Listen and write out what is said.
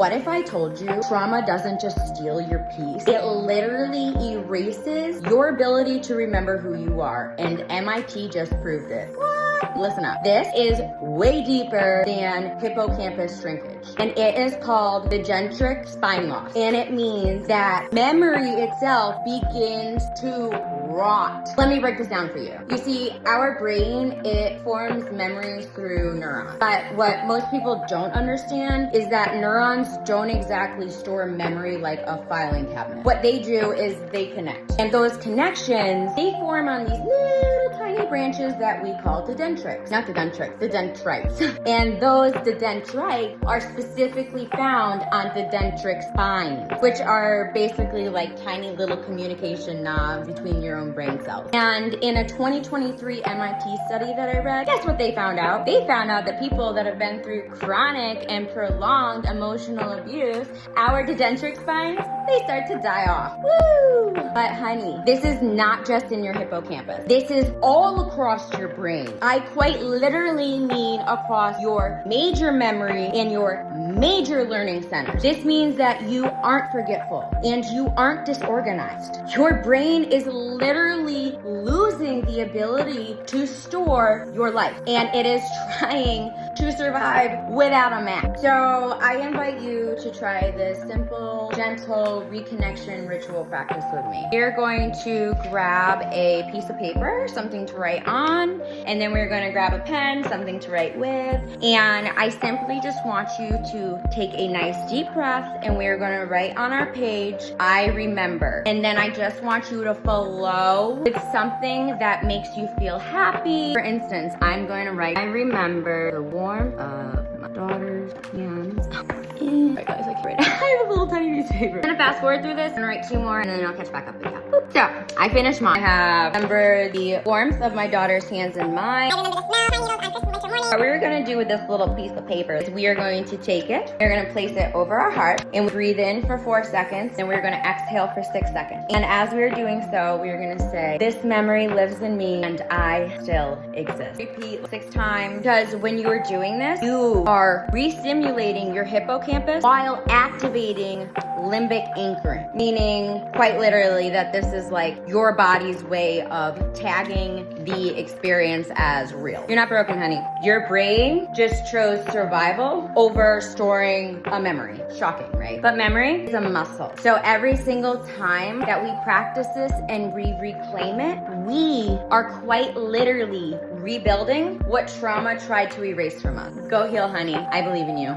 What if I told you trauma doesn't just steal your peace? It literally erases your ability to remember who you are. And MIT just proved it. What? Listen up. This is way deeper than hippocampus shrinkage. And it is called degeneric spine loss. And it means that memory itself begins to rot. Let me break this down for you. You see, our brain, it forms memories through neurons. But what most people don't understand is that neurons don't exactly store memory like a filing cabinet. What they do is they connect. And those connections, they form on these little tiny branches that we call dendrites. Not dendrites. And those dendrites are specifically found on the dendritic spines, which are basically like tiny little communication knobs between your own brain cells. And in a 2023 MIT study that I read, guess what they found out? They found out that people that have been through chronic and prolonged emotional abuse, our dendritic spines, they start to die off. Woo! But honey, this is not just in your hippocampus. This is all across your brain. I quite literally mean across your major memory and your major learning centers. This means that you aren't forgetful and you aren't disorganized. Your brain is literally losing the ability to store your life, and it is trying to survive without a map. So I invite you to try this simple, gentle reconnection ritual practice with me. You're going to grab a piece of paper, something to write on, and then we're going to grab a pen, something to write with, and I simply just want you to take a nice deep breath, and we're going to write on our page, I remember. And then I just want you to flow with something that makes you feel happy. For instance, I'm going to write, I remember the warmth of my daughter's hands. Alright guys, I can't write it. I have a little tiny piece of paper. I'm gonna fast forward through this and write 2 more, and then I'll catch back up with you. So, I finished mine. I have remember the warmth of my daughter's hands in mine. I remember the smell of my needles on crisp winter morning. What we're gonna do with this little piece of paper is we are going to take it, we're gonna place it over our heart, and we breathe in for 4 seconds, and we're gonna exhale for 6 seconds. And as we're doing so, we're gonna say, this memory lives in me, and I still exist. Repeat 6 times, because when you are doing this, you are re-stimulating your hippocampus while activating limbic anchoring, meaning quite literally that this is like your body's way of tagging the experience as real. You're not broken, honey. Your brain just chose survival over storing a memory. Shocking, right? But memory is a muscle. So every single time that we practice this and we reclaim it, we are quite literally rebuilding what trauma tried to erase from us. Go heal, honey. I believe in you.